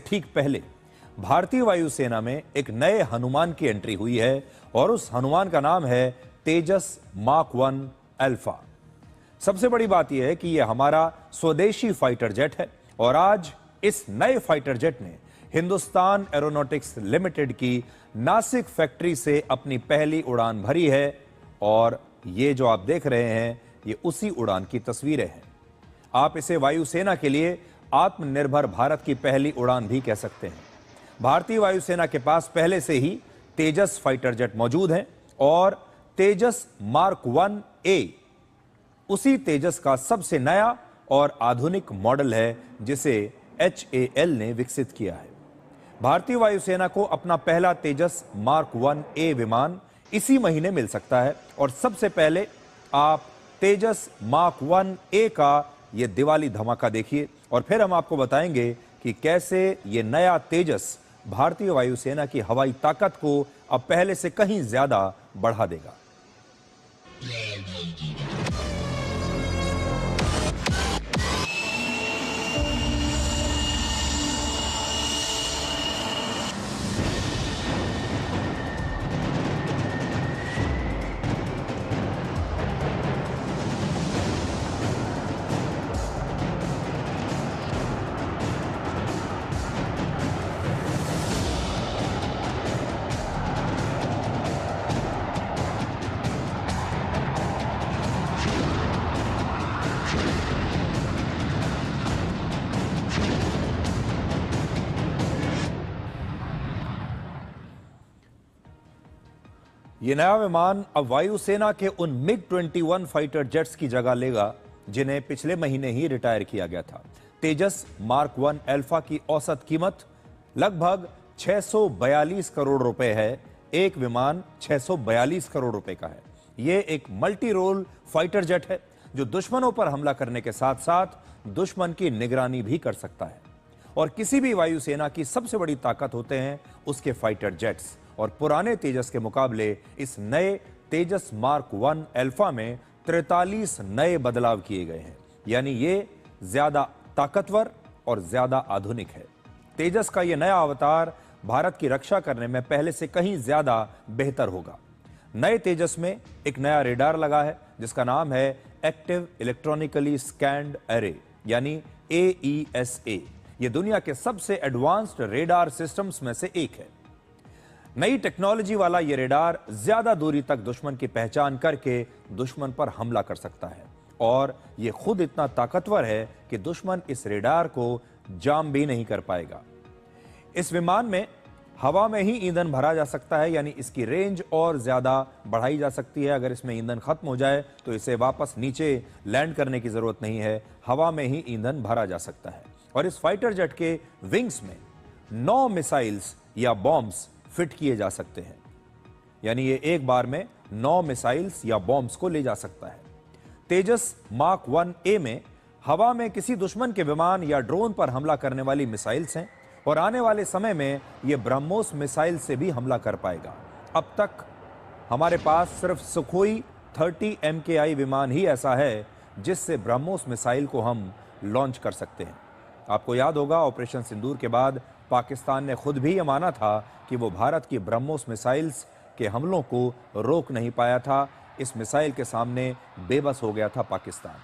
ठीक पहले भारतीय वायुसेना में एक नए हनुमान की एंट्री हुई है और उस हनुमान का नाम है तेजस मार्क 1 अल्फा। सबसे बड़ी बात यह है कि यह हमारा स्वदेशी फाइटर जेट है और आज इस नए फाइटर जेट ने हिंदुस्तान एरोनॉटिक्स लिमिटेड की नासिक फैक्ट्री से अपनी पहली उड़ान भरी है और ये जो आप देख रहे हैं ये उसी उड़ान की तस्वीरें हैं। आप इसे वायुसेना के लिए आत्मनिर्भर भारत की पहली उड़ान भी कह सकते हैं। भारतीय वायुसेना के पास पहले से ही तेजस फाइटर जेट मौजूद हैं और तेजस मार्क 1 ए उसी तेजस का सबसे नया और आधुनिक मॉडल है जिसे HAL ने विकसित किया है। भारतीय वायुसेना को अपना पहला तेजस मार्क 1 ए विमान इसी महीने मिल सकता है और सबसे पहले आप तेजस मार्क 1 ए का ये दिवाली धमाका देखिए और फिर हम आपको बताएंगे कि कैसे ये नया तेजस भारतीय वायुसेना की हवाई ताकत को अब पहले से कहीं ज्यादा बढ़ा देगा। ये नया विमान अब वायुसेना के उन MiG-21 फाइटर जेट्स की जगह लेगा जिन्हें पिछले महीने ही रिटायर किया गया था। तेजस मार्क 1 अल्फा की औसत कीमत लगभग 642 करोड़ रुपए है। एक विमान 642 करोड़ रुपए का है। यह एक मल्टी रोल फाइटर जेट है जो दुश्मनों पर हमला करने के साथ साथ दुश्मन की निगरानी भी कर सकता है और किसी भी वायुसेना की सबसे बड़ी ताकत होते हैं उसके फाइटर जेट्स और पुराने तेजस के मुकाबले इस नए तेजस मार्क 1 अल्फा में 43 नए बदलाव किए गए हैं, यानी ये ज्यादा ताकतवर और ज्यादा आधुनिक है। तेजस का यह नया अवतार भारत की रक्षा करने में पहले से कहीं ज्यादा बेहतर होगा। नए तेजस में एक नया रेडार लगा है जिसका नाम है एक्टिव इलेक्ट्रॉनिकली स्कैन्ड एरे यानी AESA। यह दुनिया के सबसे एडवांस्ड रेडार सिस्टम्स में से एक है। नई टेक्नोलॉजी वाला यह रेडार ज्यादा दूरी तक दुश्मन की पहचान करके दुश्मन पर हमला कर सकता है और यह खुद इतना ताकतवर है कि दुश्मन इस रेडार को जाम भी नहीं कर पाएगा। इस विमान में हवा में ही ईंधन भरा जा सकता है, यानी इसकी रेंज और ज्यादा बढ़ाई जा सकती है। अगर इसमें ईंधन खत्म हो जाए तो इसे वापस नीचे लैंड करने की जरूरत नहीं है, हवा में ही ईंधन भरा जा सकता है। और इस फाइटर जेट के विंग्स में 9 मिसाइल्स या बॉम्ब्स फिट किए जा सकते हैं, यानी ये एक बार में 9 मिसाइल्स या बॉम्ब्स को ले जा सकता है। तेजस मार्क 1 ए में हवा में किसी दुश्मन के विमान या ड्रोन पर हमला करने वाली मिसाइल्स हैं और आने वाले समय में यह ब्रह्मोस मिसाइल से भी हमला कर पाएगा। अब तक हमारे पास सिर्फ सुखोई 30 MKI विमान ही ऐसा है जिससे ब्रह्मोस मिसाइल को हम लॉन्च कर सकते हैं। आपको याद होगा ऑपरेशन सिंदूर के बाद पाकिस्तान ने खुद भी यह माना था कि वो भारत की ब्रह्मोस मिसाइल्स के हमलों को रोक नहीं पाया था। इस मिसाइल के सामने बेबस हो गया था पाकिस्तान।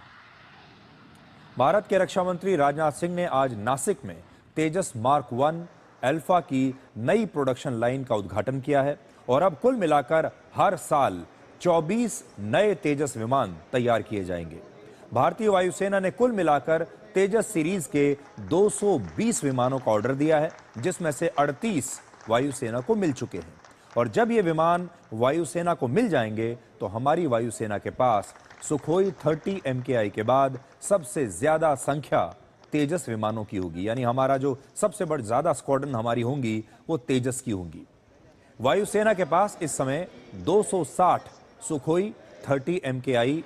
भारत के रक्षा मंत्री राजनाथ सिंह ने आज नासिक में तेजस मार्क 1 अल्फा की नई प्रोडक्शन लाइन का उद्घाटन किया है और अब कुल मिलाकर हर साल 24 नए तेजस विमान तैयार किए जाएंगे। भारतीय वायुसेना ने कुल मिलाकर तेजस सीरीज के 220 विमानों का ऑर्डर दिया है, जिसमें से 38 वायुसेना को मिल चुके हैं और जब ये विमान वायुसेना को मिल जाएंगे तो हमारी वायुसेना के पास सुखोई 30 MKI के बाद सबसे ज्यादा संख्या तेजस विमानों की होगी, यानी हमारा जो सबसे बड़ी ज्यादा स्क्वाड्रन हमारी होंगी वो तेजस की होंगी। वायुसेना के पास इस समय 260 सुखोई 30 MKI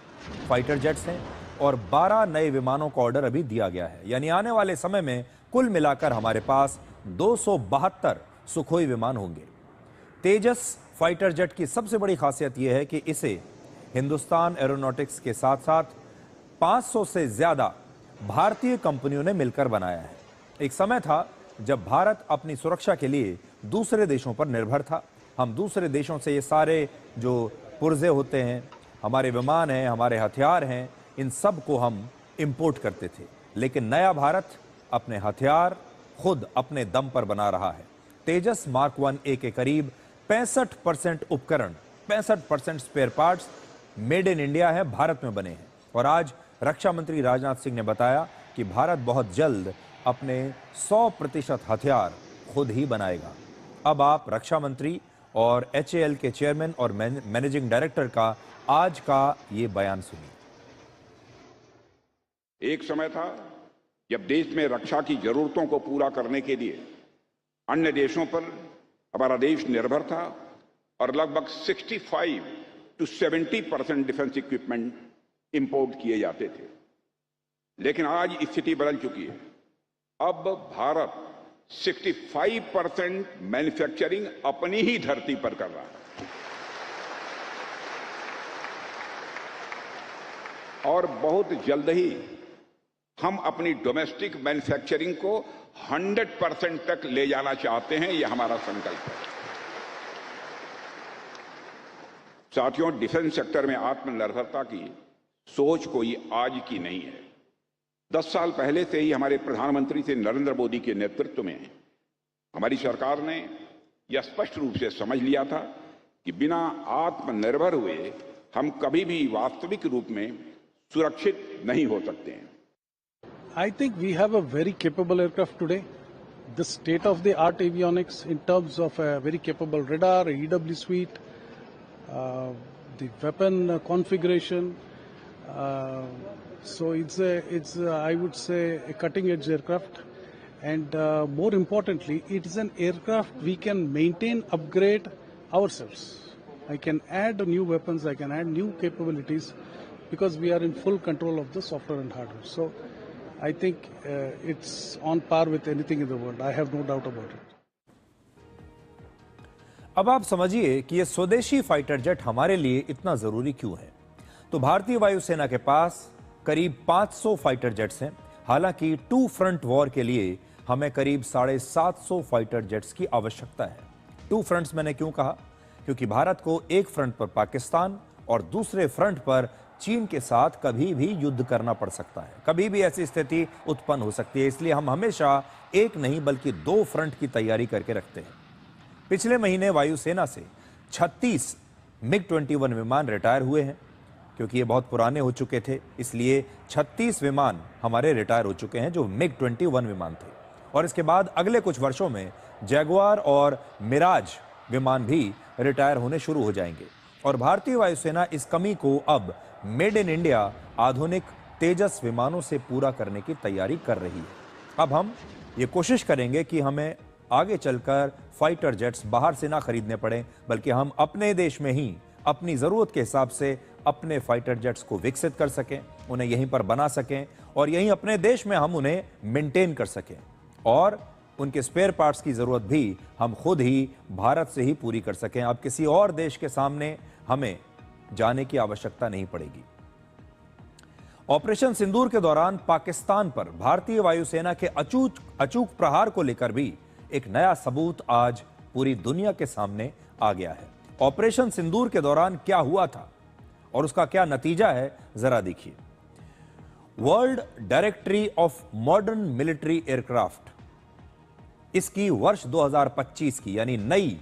फाइटर जेट्स हैं और 12 नए विमानों का ऑर्डर अभी दिया गया है, यानी आने वाले समय में कुल मिलाकर हमारे पास 272 सुखोई विमान होंगे। तेजस फाइटर जेट की सबसे बड़ी खासियत यह है कि इसे हिंदुस्तान एरोनॉटिक्स के साथ साथ 500 से ज्यादा भारतीय कंपनियों ने मिलकर बनाया है। एक समय था जब भारत अपनी सुरक्षा के लिए दूसरे देशों पर निर्भर था। हम दूसरे देशों से ये सारे जो पुर्जे होते हैं, हमारे विमान हैं, हमारे हथियार हैं, इन सब को हम इंपोर्ट करते थे। लेकिन नया भारत अपने हथियार खुद अपने दम पर बना रहा है। तेजस मार्क 1A के करीब 65% उपकरण, 65% spare parts made in India है, भारत में बने हैं। और आज रक्षा मंत्री राजनाथ सिंह ने बताया कि भारत बहुत जल्द अपने 100% हथियार खुद ही बनाएगा। अब आप रक्षा मंत्री और HAL के चेयरमैन और मैनेजिंग डायरेक्टर का आज का ये बयान सुनिए। एक समय था जब देश में रक्षा की जरूरतों को पूरा करने के लिए अन्य देशों पर हमारा देश निर्भर था और लगभग 65 to 70% डिफेंस इक्विपमेंट इंपोर्ट किए जाते थे। लेकिन आज स्थिति बदल चुकी है। अब भारत 65% मैन्युफैक्चरिंग अपनी ही धरती पर कर रहा है और बहुत जल्द ही हम अपनी डोमेस्टिक मैन्युफैक्चरिंग को 100% तक ले जाना चाहते हैं। यह हमारा संकल्प है। साथियों, डिफेंस सेक्टर में आत्मनिर्भरता की सोच कोई आज की नहीं है। 10 साल पहले से ही हमारे प्रधानमंत्री श्री नरेंद्र मोदी के नेतृत्व में हमारी सरकार ने यह स्पष्ट रूप से समझ लिया था कि बिना आत्मनिर्भर हुए हम कभी भी वास्तविक रूप में सुरक्षित नहीं हो सकते हैं। I think we have a very capable aircraft today. The state-of-the-art avionics in terms of a very capable radar, EW suite, the weapon configuration. So it's I would say a cutting-edge aircraft, and more importantly, it is an aircraft we can maintain, upgrade ourselves. I can add new weapons, I can add new capabilities, because we are in full control of the software and hardware. So I think it's on par with anything in the world. I have no doubt about it. अब आप समझिए कि ये स्वदेशी fighter jet हमारे लिए इतना जरूरी क्यों है। तो भारतीय वायुसेना के पास करीब 500 फाइटर जेट्स हैं। हालांकि टू फ्रंट वॉर के लिए हमें करीब 750 फाइटर जेट्स की आवश्यकता है। टू फ्रंट्स मैंने क्यों कहा? क्योंकि भारत को एक फ्रंट पर पाकिस्तान और दूसरे फ्रंट पर चीन के साथ कभी भी युद्ध करना पड़ सकता है। कभी भी ऐसी स्थिति उत्पन्न हो सकती है। इसलिए हम हमेशा एक नहीं बल्कि 2 फ्रंट की तैयारी करके रखते हैं। पिछले महीने वायुसेना से 36 MiG-21 विमान रिटायर हुए हैं, क्योंकि ये बहुत पुराने हो चुके थे। इसलिए 36 विमान हमारे रिटायर हो चुके हैं जो MiG-21 विमान थे। और इसके बाद अगले कुछ वर्षों में जैगुआर और मिराज विमान भी रिटायर होने शुरू हो जाएंगे। और भारतीय वायुसेना इस कमी को अब मेड इन इंडिया आधुनिक तेजस विमानों से पूरा करने की तैयारी कर रही है। अब हम ये कोशिश करेंगे कि हमें आगे चलकर फाइटर जेट्स बाहर से ना खरीदने पड़े, बल्कि हम अपने देश में ही अपनी जरूरत के हिसाब से अपने फाइटर जेट्स को विकसित कर सकें, उन्हें यहीं पर बना सकें और यहीं अपने देश में हम उन्हें मेंटेन कर सकें। और उनके स्पेयर पार्ट्स की जरूरत भी हम खुद ही भारत से ही पूरी कर सकें। अब किसी और देश के सामने हमें जाने की आवश्यकता नहीं पड़ेगी। ऑपरेशन सिंदूर के दौरान पाकिस्तान पर भारतीय वायुसेना के अचूक प्रहार को लेकर भी एक नया सबूत आज पूरी दुनिया के सामने आ गया है। ऑपरेशन सिंदूर के दौरान क्या हुआ था और उसका क्या नतीजा है, जरा देखिए। World directory of modern military aircraft, इसकी वर्ष 2025 की यानी नई